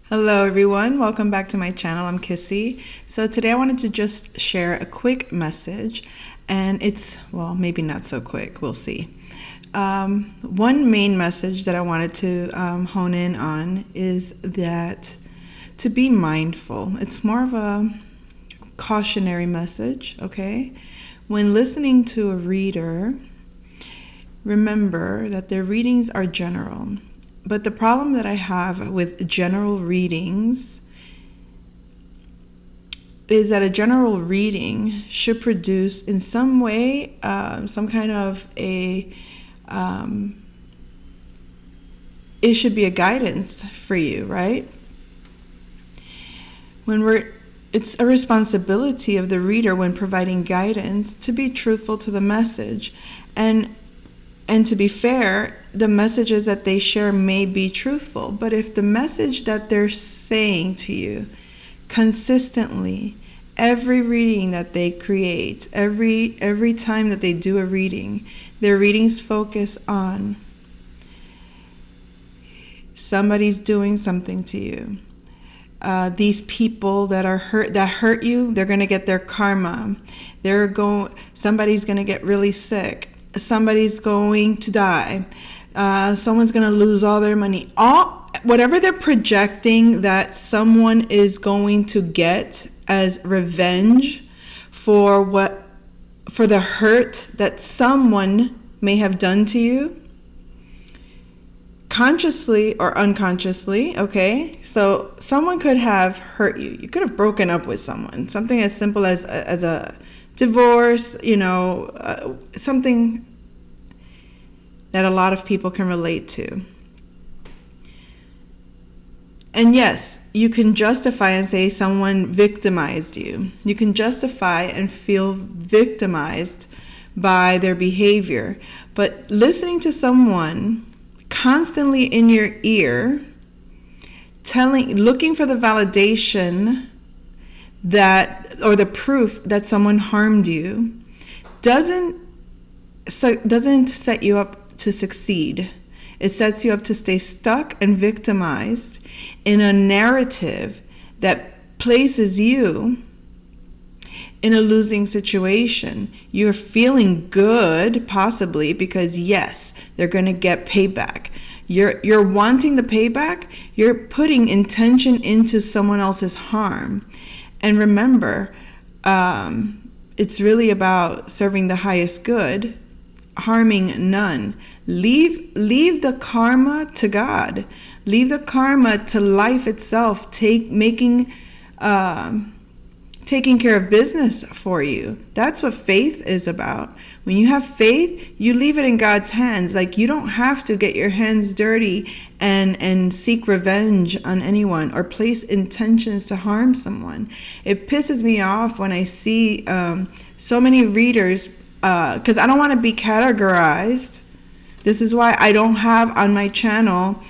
Hello everyone, welcome back to my channel. I'm Kissy. So today I wanted to just share a quick message, and it's, well, maybe not so quick, we'll see. One main message that I wanted to hone in on is that to be mindful. It's more of a cautionary message, okay? When listening to a reader, remember that their readings are general. But the problem that I have with general readings is that a general reading should produce in some way some kind of it should be a guidance for you, right? It's a responsibility of the reader when providing guidance to be truthful to the message. And to be fair, the messages that they share may be truthful, but if the message that they're saying to you consistently, every reading that they create, every time that they do a reading, their readings focus on somebody's doing something to you. These people that hurt you, they're going to get their karma. Somebody's going to get really sick. Somebody's going to die. Someone's going to lose all their money. Whatever they're projecting that someone is going to get as revenge for the hurt that someone may have done to you, consciously or unconsciously, okay? So someone could have hurt you. You could have broken up with someone. Something as simple as a divorce, something that a lot of people can relate to. And yes, you can justify and say someone victimized you. You can justify and feel victimized by their behavior. But listening to someone constantly in your ear, looking for the validation or the proof that someone harmed you doesn't set you up to succeed. It sets you up to stay stuck and victimized in a narrative that places you in a losing situation. You're feeling good, possibly, because yes, they're going to get payback. You're wanting the payback. You're putting intention into someone else's harm. And remember, it's really about serving the highest good, harming none. Leave the karma to God. Leave the karma to life itself, taking care of business for you. That's what faith is about. When you have faith, you leave it in God's hands. Like, you don't have to get your hands dirty and seek revenge on anyone or place intentions to harm someone. It pisses me off when I see so many readers, because I don't want to be categorized. This is why I don't have on my channel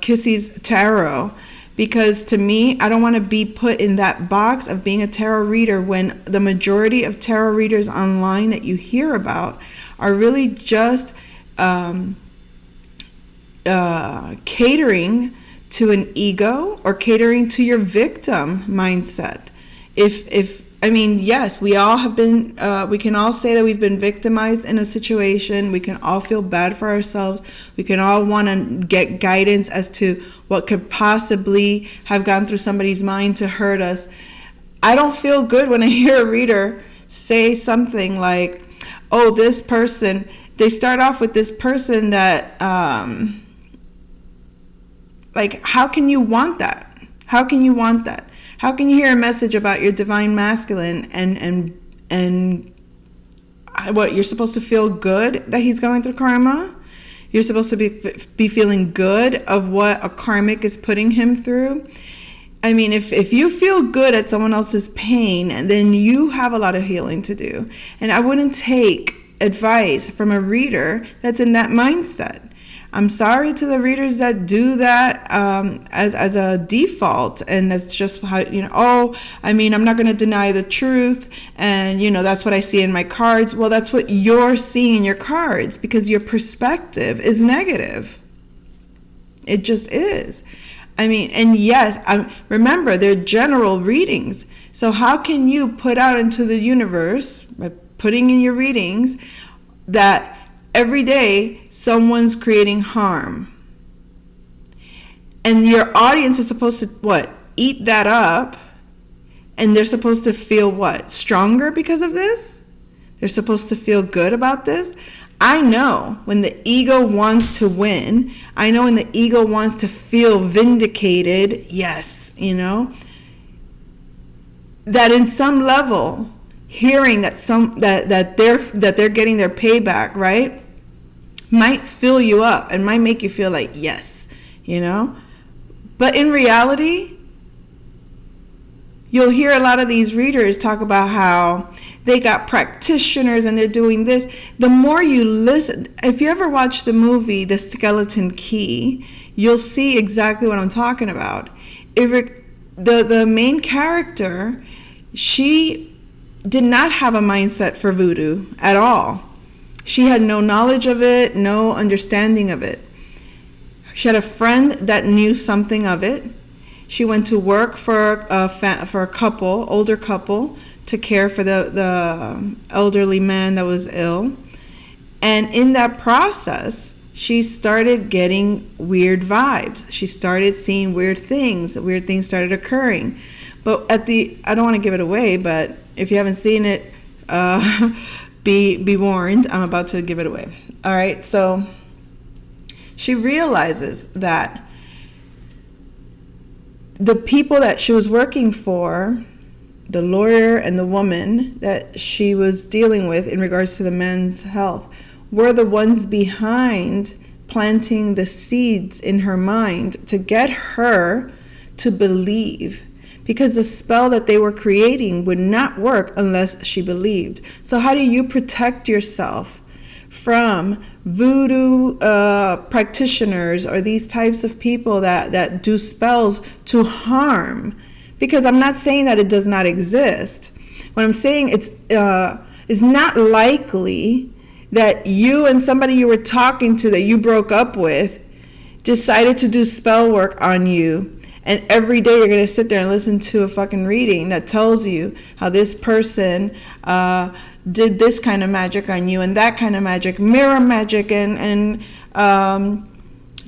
Kissy's Tarot. Because to me, I don't want to be put in that box of being a tarot reader when the majority of tarot readers online that you hear about are really just catering to an ego or catering to your victim mindset. Yes, we all have been, we can all say that we've been victimized in a situation. We can all feel bad for ourselves. We can all want to get guidance as to what could possibly have gone through somebody's mind to hurt us. I don't feel good when I hear a reader say something like, oh, this person, they start off with this person that, how can you want that? How can you want that? How can you hear a message about your divine masculine and what, you're supposed to feel good that he's going through karma? You're supposed to be feeling good of what a karmic is putting him through? I mean, if you feel good at someone else's pain, then you have a lot of healing to do. And I wouldn't take advice from a reader that's in that mindset. I'm sorry to the readers that do that as a default, and that's just how, I'm not going to deny the truth, and that's what I see in my cards. Well, that's what you're seeing in your cards because your perspective is negative. It just is. I mean, and yes, remember, they're general readings. So how can you put out into the universe, by putting in your readings, that every day someone's creating harm? And your audience is supposed to, what? Eat that up. And they're supposed to feel what? Stronger because of this? They're supposed to feel good about this? I know when the ego wants to win, I know when the ego wants to feel vindicated, yes, that in some level, hearing that they're getting their payback, right, might fill you up and might make you feel like yes, But in reality, you'll hear a lot of these readers talk about how they got practitioners and they're doing this. The more you listen, if you ever watch the movie The Skeleton Key, you'll see exactly what I'm talking about. The main character, she did not have a mindset for voodoo at all. She had no knowledge of it, no understanding of it. She had a friend that knew something of it. She went to work for a couple, older couple, to care for the elderly man that was ill. And in that process, she started getting weird vibes. She started seeing weird things. Weird things started occurring. But I don't want to give it away, but if you haven't seen it, be warned. I'm about to give it away. All right, so she realizes that the people that she was working for, the lawyer and the woman that she was dealing with in regards to the man's health, were the ones behind planting the seeds in her mind to get her to believe, because the spell that they were creating would not work unless she believed. So how do you protect yourself from voodoo practitioners or these types of people that do spells to harm? Because I'm not saying that it does not exist. What I'm saying, it's not likely that you and somebody you were talking to that you broke up with decided to do spell work on you, and every day you're going to sit there and listen to a fucking reading that tells you how this person did this kind of magic on you and that kind of magic, mirror magic and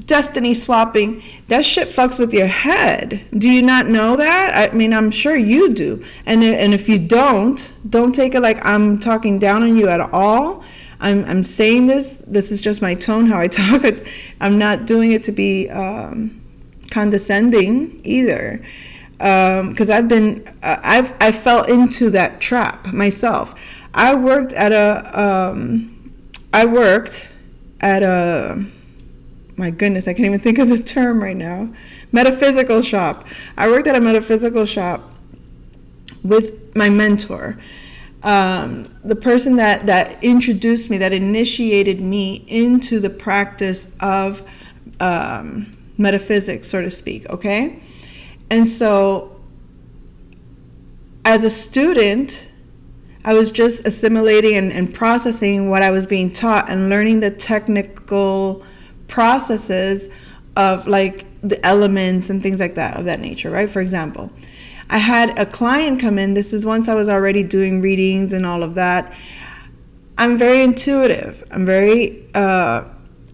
destiny swapping. That shit fucks with your head. Do you not know that? I mean, I'm sure you do. And if you don't take it like I'm talking down on you at all. I'm saying this is just my tone, how I talk. I'm not doing it to be condescending either. Because I fell into that trap myself. I worked at a my goodness, I can't even think of the term right now. Metaphysical shop. I worked at a metaphysical shop with my mentor. The person that introduced me, that initiated me into the practice of metaphysics, so to speak, okay? And so as a student, I was just assimilating and processing what I was being taught and learning the technical processes of like the elements and things like that, of that nature, right? For example, I had a client come in. This is once I was already doing readings and all of that. I'm very intuitive.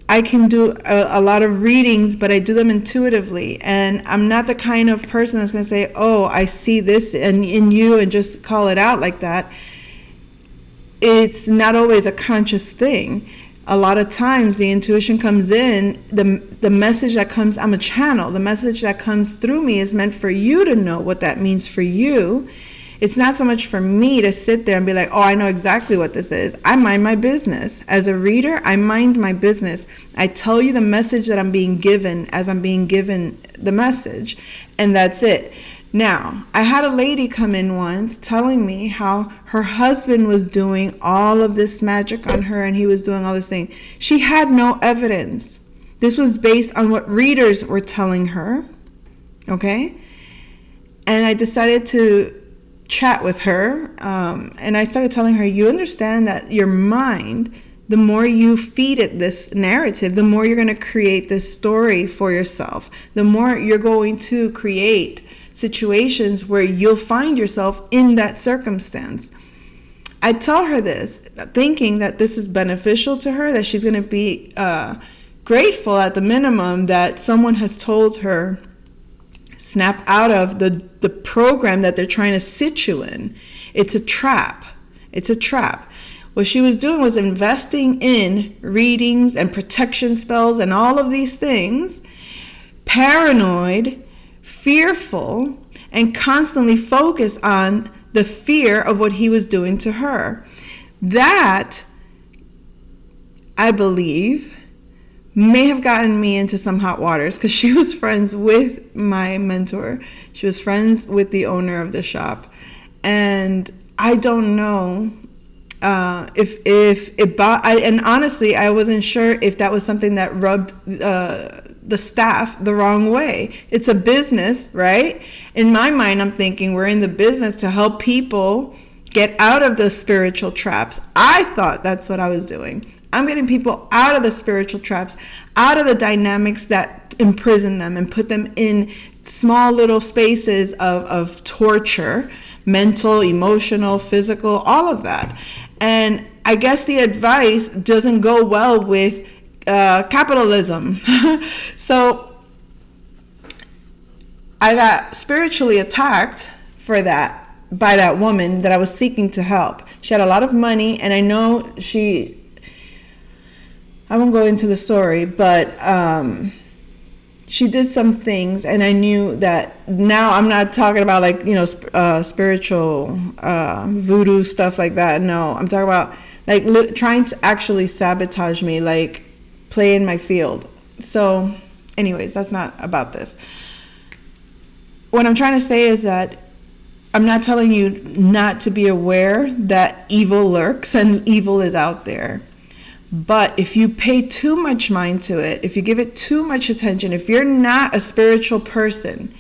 I can do a lot of readings, but I do them intuitively. And I'm not the kind of person that's going to say, oh, I see this in you and just call it out like that. It's not always a conscious thing. A lot of times the intuition comes in, the message that comes, I'm a channel, the message that comes through me is meant for you to know what that means for you. It's not so much for me to sit there and be like, oh, I know exactly what this is. I mind my business. As a reader, I mind my business. I tell you the message that I'm being given as I'm being given the message, and that's it. Now, I had a lady come in once telling me how her husband was doing all of this magic on her and he was doing all this thing. She had no evidence. This was based on what readers were telling her, okay? And I decided to chat with her, and I started telling her, you understand that your mind the more you feed it this narrative, the more you're going to create this story for yourself. The more you're going to create situations where you'll find yourself in that circumstance. I tell her this, thinking that this is beneficial to her, that she's going to be grateful at the minimum that someone has told her, snap out of the program that they're trying to sit you in. It's a trap. It's a trap. What she was doing was investing in readings and protection spells and all of these things, paranoid, fearful, and constantly focused on the fear of what he was doing to her. That, I believe, may have gotten me into some hot waters, because she was friends with my mentor. She was friends with the owner of the shop. And I don't know if it bought, and honestly, I wasn't sure if that was something that rubbed the staff the wrong way. It's a business, right? In my mind, I'm thinking we're in the business to help people get out of the spiritual traps. I thought that's what I was doing. I'm getting people out of the spiritual traps, out of the dynamics that imprison them and put them in small little spaces of torture, mental, emotional, physical, all of that. And I guess the advice doesn't go well with capitalism. So I got spiritually attacked for that by that woman that I was seeking to help. She had a lot of money, and I know I won't go into the story, but she did some things, and I knew that now I'm not talking about like, spiritual voodoo stuff like that. No, I'm talking about like trying to actually sabotage me, like play in my field. So anyways, that's not about this. What I'm trying to say is that I'm not telling you not to be aware that evil lurks and evil is out there. But if you pay too much mind to it, if you give it too much attention, if you're not a spiritual person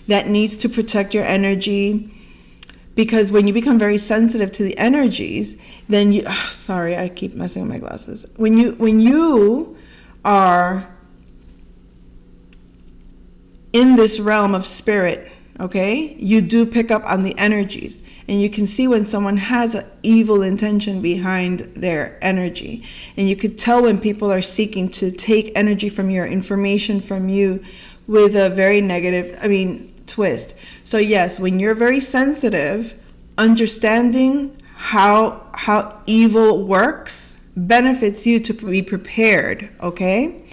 that needs to protect your energy, because when you become very sensitive to the energies, then you, sorry, I keep messing with my glasses. When you are in this realm of spirit, okay, you do pick up on the energies. And you can see when someone has an evil intention behind their energy. And you could tell when people are seeking to take energy from you, information from you, with a very negative, twist. So yes, when you're very sensitive, understanding how evil works benefits you to be prepared, okay?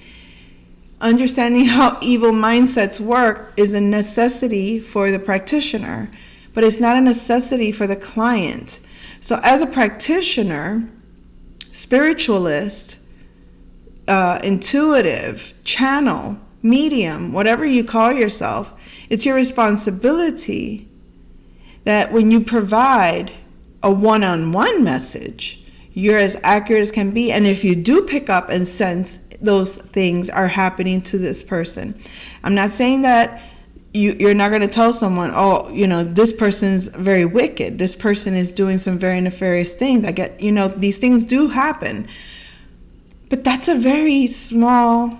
Understanding how evil mindsets work is a necessity for the practitioner, but it's not a necessity for the client. So as a practitioner, spiritualist, intuitive, channel, medium, whatever you call yourself, it's your responsibility that when you provide a one-on-one message, you're as accurate as can be. And if you do pick up and sense those things are happening to this person, I'm not saying that you're not going to tell someone, this person's very wicked. This person is doing some very nefarious things. I get, these things do happen. But that's a very small,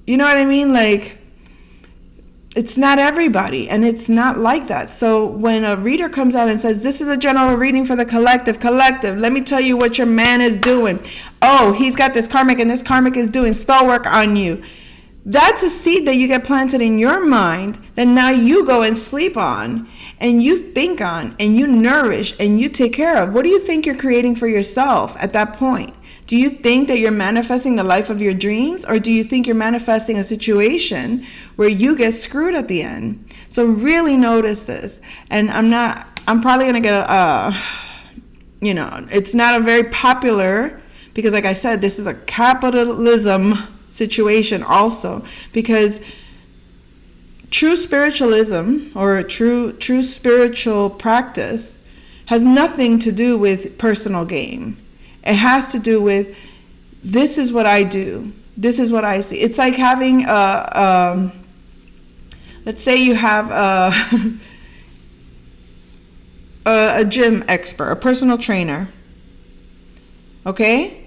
you know what I mean? Like, it's not everybody, and it's not like that. So when a reader comes out and says, this is a general reading for the collective, let me tell you what your man is doing. Oh, he's got this karmic, and this karmic is doing spell work on you. That's a seed that you get planted in your mind that now you go and sleep on, and you think on, and you nourish, and you take care of. What do you think you're creating for yourself at that point? Do you think that you're manifesting the life of your dreams, or do you think you're manifesting a situation where you get screwed at the end? So really notice this. And I'm probably going to get it's not a very popular, because like I said, this is a capitalism situation also, because true spiritualism or true spiritual practice has nothing to do with personal gain. It has to do with, this is what I do, this is what I see. It's like having let's say you have a gym expert, a personal trainer, okay?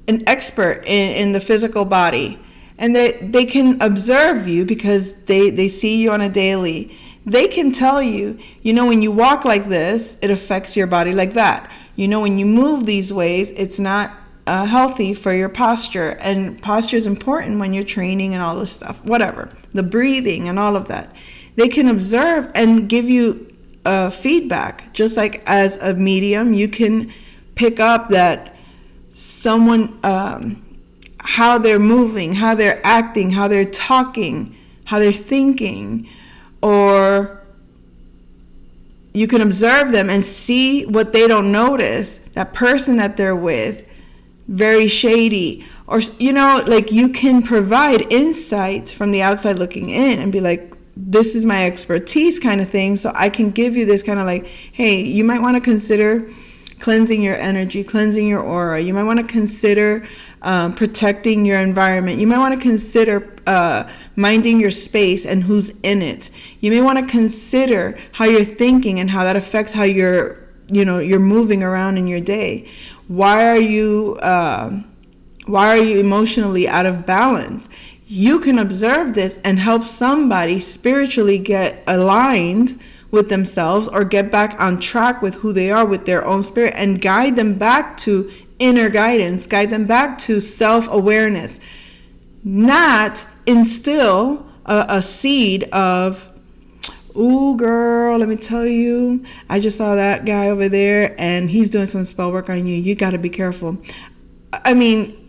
an expert in the physical body, and they can observe you because they see you on a daily. They can tell you, when you walk like this, it affects your body like that. When you move these ways, it's not healthy for your posture. And posture is important when you're training and all this stuff, whatever. The breathing and all of that. They can observe and give you feedback. Just like as a medium, you can pick up that someone, how they're moving, how they're acting, how they're talking, how they're thinking, or you can observe them and see what they don't notice. That person that they're with, very shady, or you can provide insight from the outside looking in and be like, this is my expertise kind of thing. So I can give you this kind of like, hey, you might want to consider cleansing your energy, cleansing your aura. You might want to consider protecting your environment. You might want to consider minding your space and who's in it. You may want to consider how you're thinking and how that affects how you're moving around in your day. Why are you emotionally out of balance? You can observe this and help somebody spiritually get aligned with themselves or get back on track with who they are, with their own spirit, and guide them back to inner guidance, guide them back to self-awareness. Not instill a seed of, ooh, girl, let me tell you, I just saw that guy over there and he's doing some spell work on you. You got to be careful. I mean,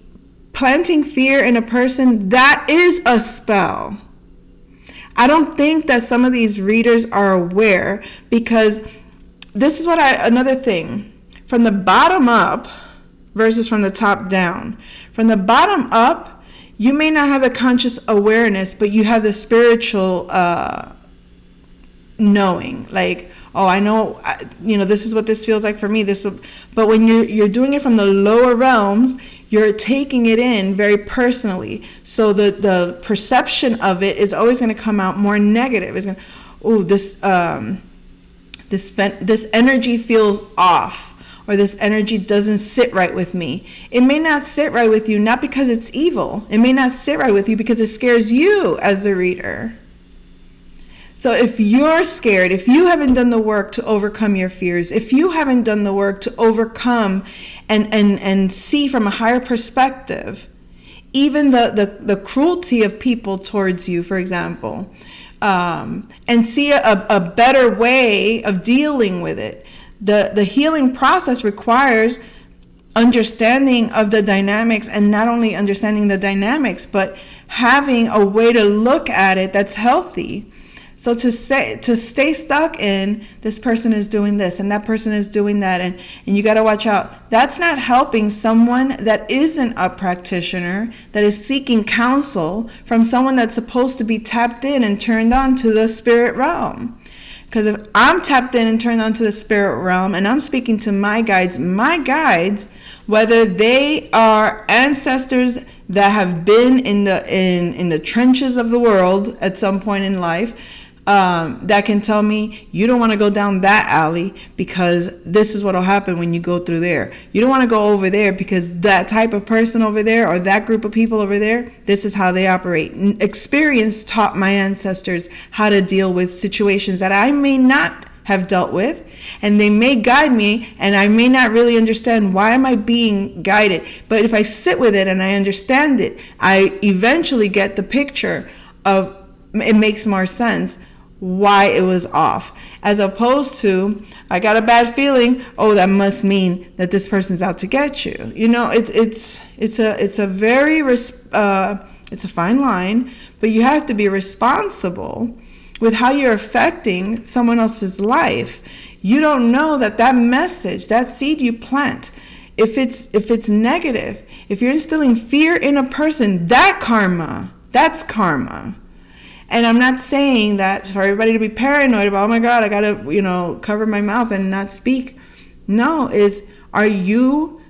planting fear in a person, that is a spell. I don't think that some of these readers are aware, because this is another thing. From the bottom up versus from the top down. From the bottom up, you may not have the conscious awareness, but you have the spiritual knowing. Like, oh, I know, this is what this feels like for me. But when you're doing it from the lower realms, you're taking it in very personally. So the perception of it is always going to come out more negative. It's going to, oh, this energy feels off, or this energy doesn't sit right with me. It may not sit right with you, not because it's evil. It may not sit right with you because it scares you as the reader. So if you're scared, if you haven't done the work to overcome your fears, if you haven't done the work to overcome and see from a higher perspective, even the cruelty of people towards you, for example, and see a better way of dealing with it, the healing process requires understanding of the dynamics, and not only understanding the dynamics, but having a way to look at it that's healthy. So to stay stuck in, this person is doing this and that person is doing that, and you got to watch out. That's not helping someone that isn't a practitioner, that is seeking counsel from someone that's supposed to be tapped in and turned on to the spirit realm. Because if I'm tapped in and turned on to the spirit realm and I'm speaking to my guides, whether they are ancestors that have been in the trenches of the world at some point in life, that can tell me, you don't want to go down that alley because this is what will happen when you go through there. You don't want to go over there because that type of person over there, or that group of people over there, this is how they operate. Experience taught my ancestors how to deal with situations that I may not have dealt with, and they may guide me, and I may not really understand why am I being guided. But if I sit with it and I understand it, I eventually get the picture of, it makes more sense why it was off, as opposed to, I got a bad feeling, oh, that must mean that this person's out to get you. It's a fine line, but you have to be responsible with how you're affecting someone else's life. You don't know that message, that seed you plant, if it's negative, if you're instilling fear in a person, that's karma. And I'm not saying that for everybody to be paranoid about, oh my God, I gotta, cover my mouth and not speak. No, are you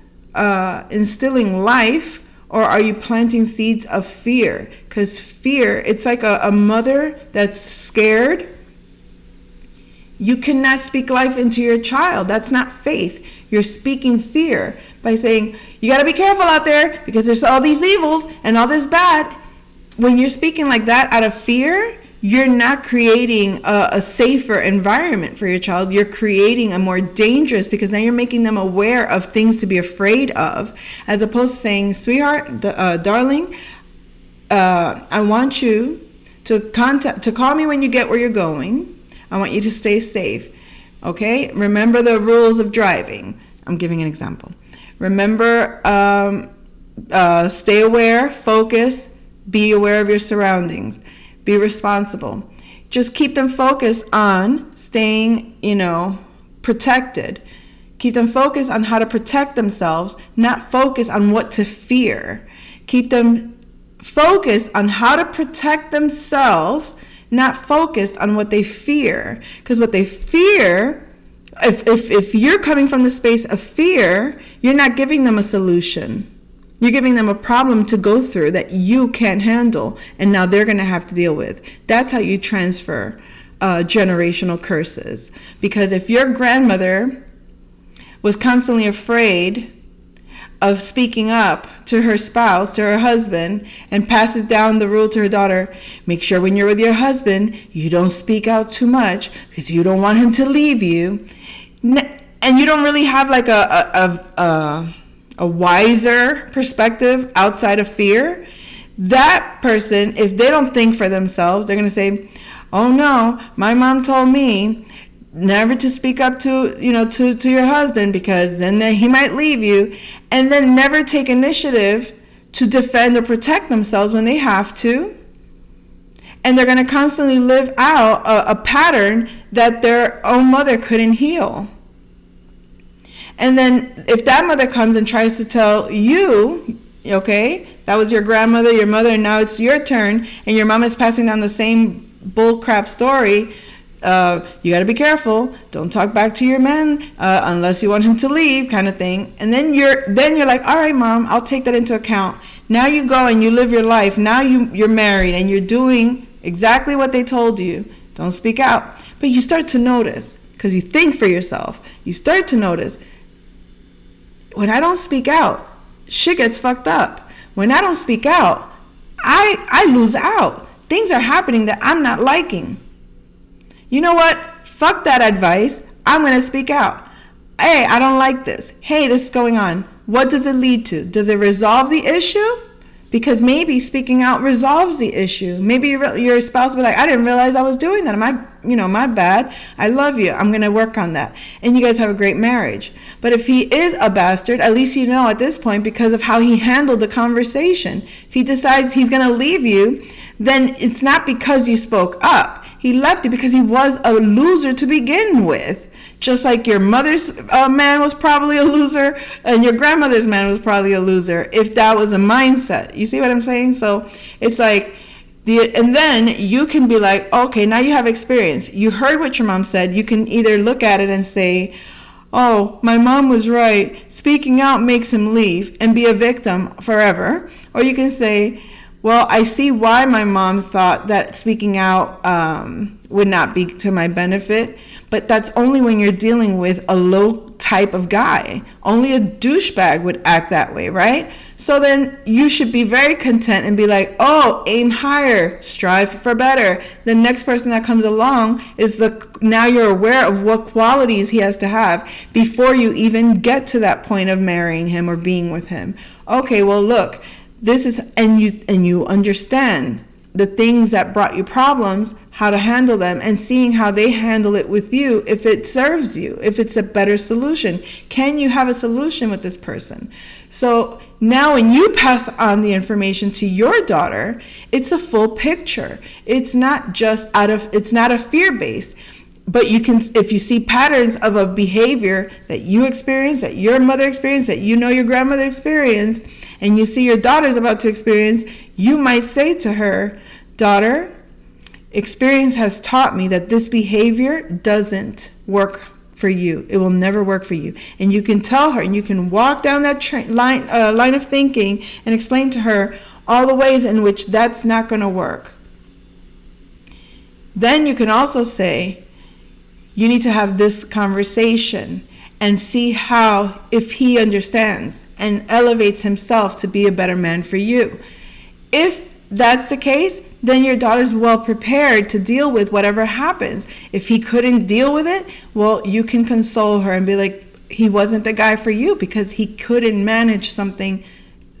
instilling life, or are you planting seeds of fear? Because fear, it's like a mother that's scared. You cannot speak life into your child. That's not faith. You're speaking fear, by saying, you got to be careful out there because there's all these evils and all this bad. When you're speaking like that out of fear, you're not creating a safer environment for your child. You're creating a more dangerous, because now you're making them aware of things to be afraid of, as opposed to saying, sweetheart, darling, I want you to call me when you get where you're going. I want you to stay safe. Okay? Remember the rules of driving. I'm giving an example. Remember, stay aware, focus, be aware of your surroundings. Be responsible. Just keep them focused on staying, protected. Keep them focused on how to protect themselves, not focus on what to fear. Keep them focused on how to protect themselves, not focused on what they fear. Because what they fear, if you're coming from the space of fear, you're not giving them a solution. You're giving them a problem to go through that you can't handle, and now they're going to have to deal with. That's how you transfer generational curses. Because if your grandmother was constantly afraid of speaking up to her spouse, to her husband, and passes down the rule to her daughter, make sure when you're with your husband, you don't speak out too much because you don't want him to leave you. And you don't really have like a wiser perspective outside of fear, that person, if they don't think for themselves, they're going to say, oh no, my mom told me never to speak up to your husband because then he might leave you, and then never take initiative to defend or protect themselves when they have to. And they're going to constantly live out a pattern that their own mother couldn't heal. And then if that mother comes and tries to tell you, okay, that was your grandmother, your mother, and now it's your turn, and your mom is passing down the same bullcrap story, you got to be careful. Don't talk back to your man unless you want him to leave, kind of thing. And then you're like, all right, mom, I'll take that into account. Now you go and you live your life. Now you're married and you're doing exactly what they told you. Don't speak out. But you start to notice, because you think for yourself, you start to notice, when I don't speak out, shit gets fucked up. When I don't speak out, I lose out. Things are happening that I'm not liking. You know what? Fuck that advice. I'm going to speak out. Hey, I don't like this. Hey, this is going on. What does it lead to? Does it resolve the issue? Because maybe speaking out resolves the issue. Maybe your spouse will be like, I didn't realize I was doing that. My bad. I love you. I'm going to work on that. And you guys have a great marriage. But if he is a bastard, at least you know at this point, because of how he handled the conversation. If he decides he's going to leave you, then it's not because you spoke up. He left you because he was a loser to begin with. Just like your mother's man was probably a loser and your grandmother's man was probably a loser, if that was a mindset. You see what I'm saying? So it's like, and then you can be like, okay, now you have experience. You heard what your mom said. You can either look at it and say, oh, my mom was right. Speaking out makes him leave and be a victim forever. Or you can say, well, I see why my mom thought that speaking out would not be to my benefit. But that's only when you're dealing with a low type of guy. Only a douchebag would act that way, right? So then you should be very content and be like, oh, aim higher, strive for better. The next person that comes along is now you're aware of what qualities he has to have before you even get to that point of marrying him or being with him. Okay, well, look, this is, and you understand the things that brought you problems, how to handle them, and seeing how they handle it with you, if it serves you, if it's a better solution. Can you have a solution with this person? So now when you pass on the information to your daughter, it's a full picture. It's not just it's not a fear-based. But you can, if you see patterns of a behavior that you experience, that your mother experienced, that you know your grandmother experienced, and you see your daughter's about to experience, you might say to her, daughter, experience has taught me that this behavior doesn't work for you. It will never work for you. And you can tell her, and you can walk down that line of thinking and explain to her all the ways in which that's not going to work. Then you can also say, you need to have this conversation. and see how, if he understands and elevates himself to be a better man for you. If that's the case, then your daughter's well prepared to deal with whatever happens. If he couldn't deal with it, well, you can console her and be like, he wasn't the guy for you because he couldn't manage something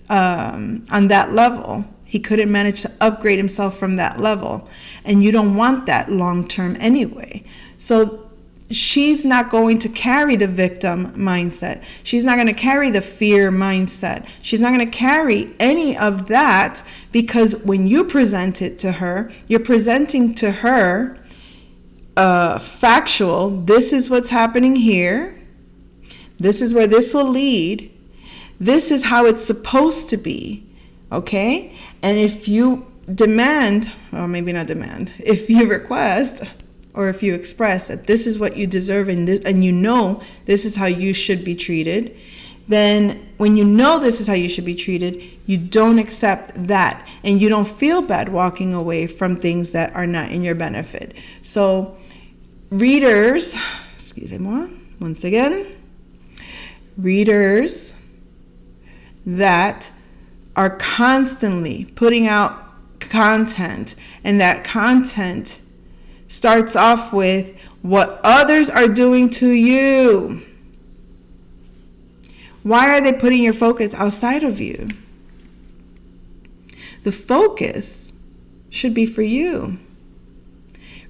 on that level. He couldn't manage to upgrade himself from that level. And you don't want that long term anyway. So she's not going to carry the victim mindset. She's not going to carry the fear mindset. She's not going to carry any of that, because when you present it to her, you're presenting to her factual, this is what's happening here. This is where this will lead. This is how it's supposed to be. Okay? And if you demand, or maybe not demand, if you request, or if you express that this is what you deserve and you know this is how you should be treated, then when you know this is how you should be treated, you don't accept that and you don't feel bad walking away from things that are not in your benefit. So readers, excusez-moi, once again, readers that are constantly putting out content, and that content starts off with what others are doing to you. Why are they putting your focus outside of you? The focus should be for you.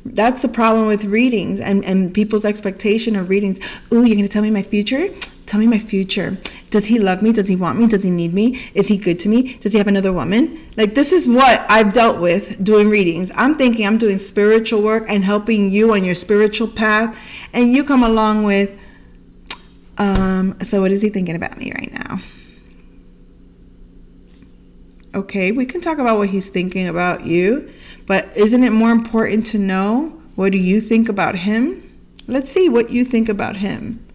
That's the problem with readings and people's expectation of readings. Ooh, you're going to tell me my future? Tell me my future. Does he love me? Does he want me? Does he need me? Is he good to me? Does he have another woman? Like, this is what I've dealt with doing readings. I'm thinking I'm doing spiritual work and helping you on your spiritual path. And you come along with, so what is he thinking about me right now? Okay, we can talk about what he's thinking about you, but isn't it more important to know, what do you think about him? Let's see what you think about him.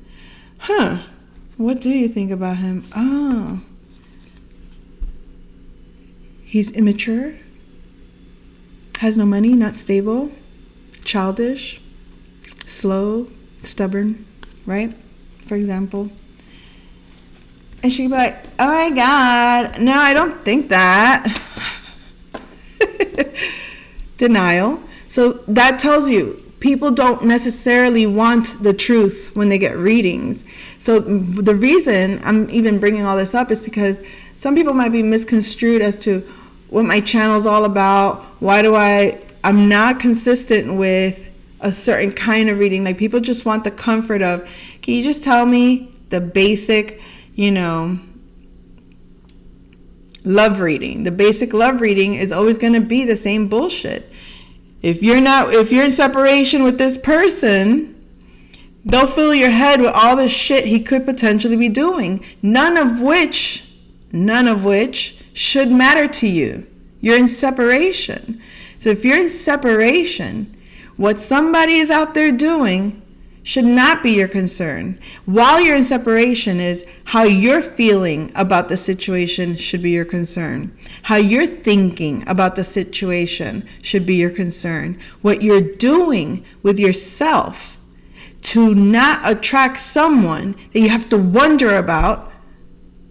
What do you think about him? Oh, he's immature, has no money, not stable, childish, slow, stubborn, right? For example. And she'd be like, oh my God, no, I don't think that. Denial. So that tells you people don't necessarily want the truth when they get readings. So the reason I'm even bringing all this up is because some people might be misconstrued as to what my channel's all about. Why I'm not consistent with a certain kind of reading. Like, people just want the comfort of, can you just tell me the basic, love reading? The basic love reading is always going to be the same bullshit. If you're in separation with this person, they'll fill your head with all the shit he could potentially be doing, none of which should matter to you. You're in separation. So if you're in separation, what somebody is out there doing should not be your concern. While you're in separation is how you're feeling about the situation should be your concern. How you're thinking about the situation should be your concern. What you're doing with yourself to not attract someone that you have to wonder about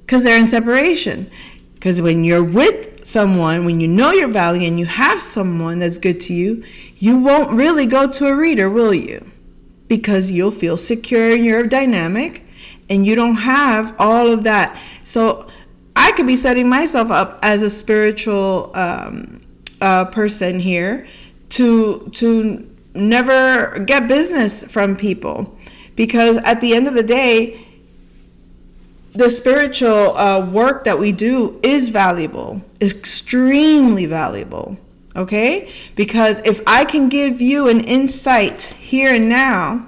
because they're in separation. Because when you're with someone, when you know your value and you have someone that's good to you, you won't really go to a reader, will you? Because you'll feel secure in your dynamic and you don't have all of that. So I could be setting myself up as a spiritual person here to never get business from people, because at the end of the day, the spiritual work that we do is valuable, extremely valuable. Okay? Because if I can give you an insight here and now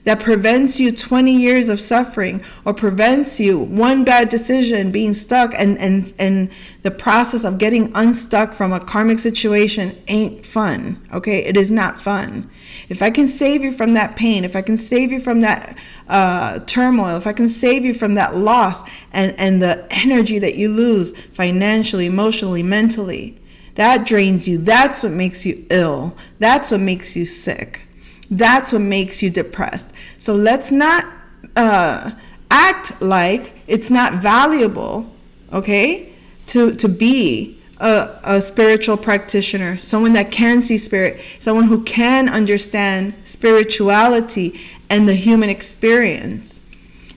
that prevents you 20 years of suffering, or prevents you one bad decision being stuck, and the process of getting unstuck from a karmic situation ain't fun. Okay? It is not fun. If I can save you from that pain, if I can save you from that turmoil, if I can save you from that loss and the energy that you lose financially, emotionally, mentally, that drains you. That's what makes you ill. That's what makes you sick. That's what makes you depressed. So let's not act like it's not valuable, okay, to be a spiritual practitioner, someone that can see spirit, someone who can understand spirituality and the human experience.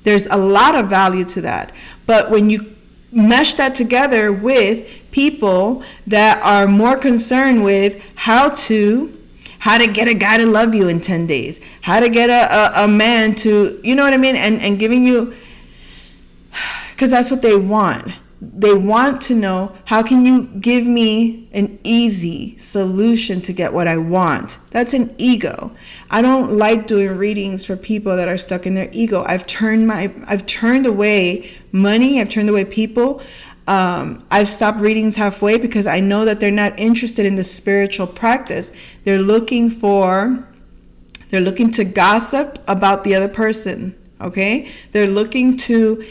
There's a lot of value to that. But when you mesh that together with people that are more concerned with how to get a guy to love you in 10 days, how to get a man to, you know what I mean, and giving you, because that's what they want. They want to know, how can you give me an easy solution to get what I want? That's an ego. I don't like doing readings for people that are stuck in their ego. I've turned away money. I've turned away people. I've stopped readings halfway because I know that they're not interested in the spiritual practice. They're looking to gossip about the other person. Okay? They're looking to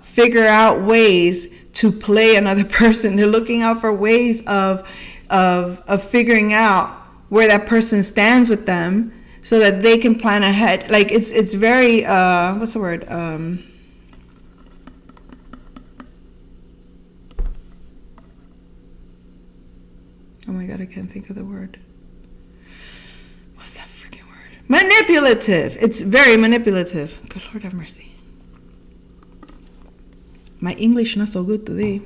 figure out ways to play another person. They're looking out for ways of figuring out where that person stands with them so that they can plan ahead. Like it's very what's the word? Oh my God, I can't think of the word. What's that freaking word? Manipulative. It's very manipulative. Good Lord have mercy. My English not so good today.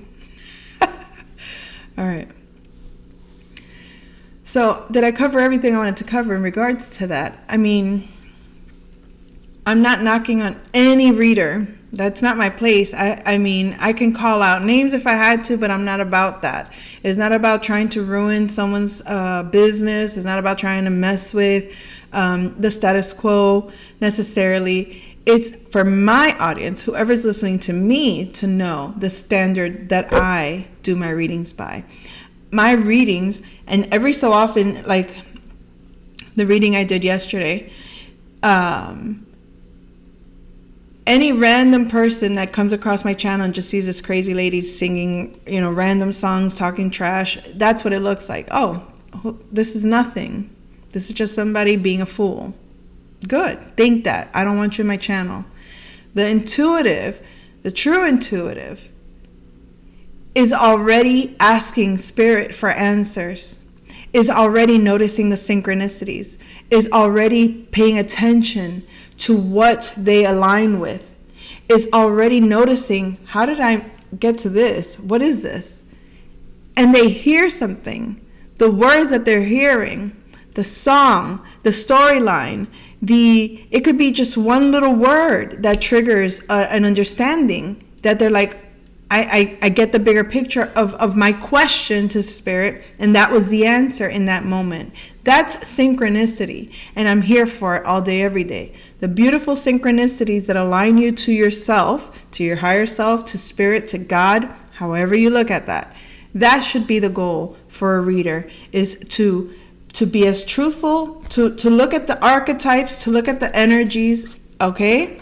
All right. So did I cover everything I wanted to cover in regards to that? I mean, I'm not knocking on any reader. That's not my place. I mean, I can call out names if I had to, but I'm not about that. It's not about trying to ruin someone's business. It's not about trying to mess with the status quo necessarily. It's for my audience, whoever's listening to me, to know the standard that I do my readings by. My readings, and every so often, like the reading I did yesterday, any random person that comes across my channel and just sees this crazy lady singing, random songs, talking trash, that's what it looks like. Oh, this is nothing. This is just somebody being a fool. Good. Think that. I don't want you in my channel. The intuitive, the true intuitive, is already asking spirit for answers, is already noticing the synchronicities, is already paying attention to what they align with, is already noticing, how did I get to this? What is this? And they hear something. The words that they're hearing, the song, the storyline, it could be just one little word that triggers an understanding that they're like, I get the bigger picture of my question to spirit, and that was the answer in that moment. That's synchronicity, and I'm here for it all day, every day. The beautiful synchronicities that align you to yourself, to your higher self, to spirit, to God, however you look at that. That should be the goal for a reader, is to be as truthful, to look at the archetypes, to look at the energies, okay?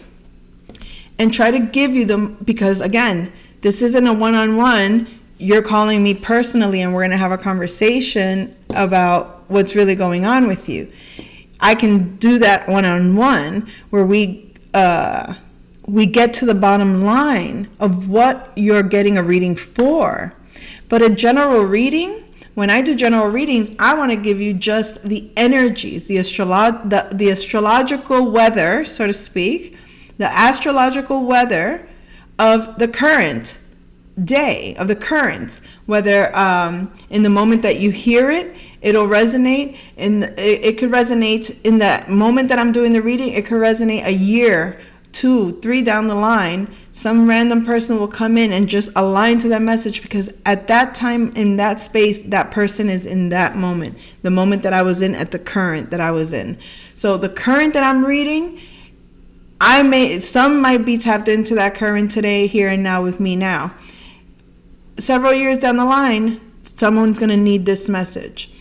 And try to give you them, because again, this isn't a one-on-one. You're calling me personally and we're going to have a conversation about what's really going on with you. I can do that one-on-one where we get to the bottom line of what you're getting a reading for. But a general reading, when I do general readings, I want to give you just the energies, the astrological weather, so to speak, the astrological weather of the current day, of the currents, whether in the moment that you hear it, it'll resonate. It could resonate in that moment that I'm doing the reading. It could resonate a year, 2, 3 down the line. Some random person will come in and just align to that message, because at that time, in that space, that person is in that moment, the moment that I was in, at the current that I was in. So the current that I'm reading, some might be tapped into that current today, here and now with me now. Several years down the line, someone's going to need this message,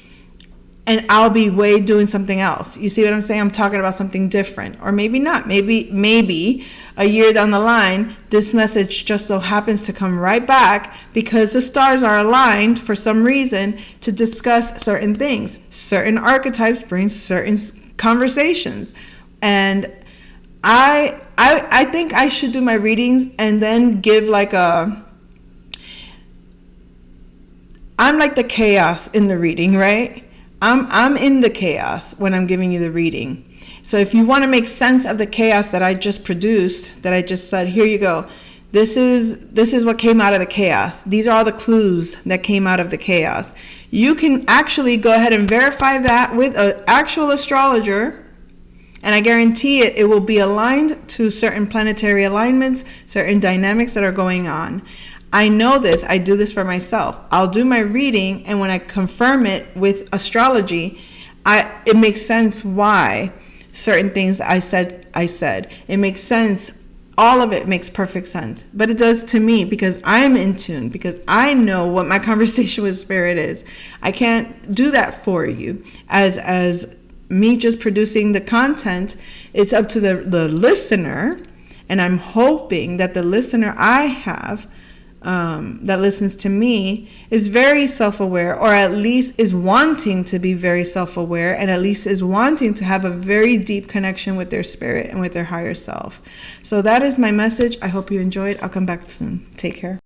and I'll be doing something else. You see what I'm saying? I'm talking about something different, or maybe not. Maybe a year down the line, this message just so happens to come right back because the stars are aligned for some reason to discuss certain things. Certain archetypes bring certain conversations, and I think I should do my readings and then give like I'm like the chaos in the reading, right? I'm in the chaos when I'm giving you the reading. So if you want to make sense of the chaos that I just produced, that I just said, here you go. This is what came out of the chaos. These are all the clues that came out of the chaos. You can actually go ahead and verify that with an actual astrologer, and I guarantee it will be aligned to certain planetary alignments, certain dynamics that are going on. I know this. I do this for myself. I'll do my reading, and when I confirm it with astrology, it makes sense why certain things I said. It makes sense. All of it makes perfect sense. But it does to me because I'm in tune, because I know what my conversation with spirit is. I can't do that for you. As me just producing the content, it's up to the listener, and I'm hoping that the listener I have that listens to me is very self-aware, or at least is wanting to be very self-aware, and at least is wanting to have a very deep connection with their spirit and with their higher self. So that is my message. I hope you enjoyed. I'll come back soon. Take care.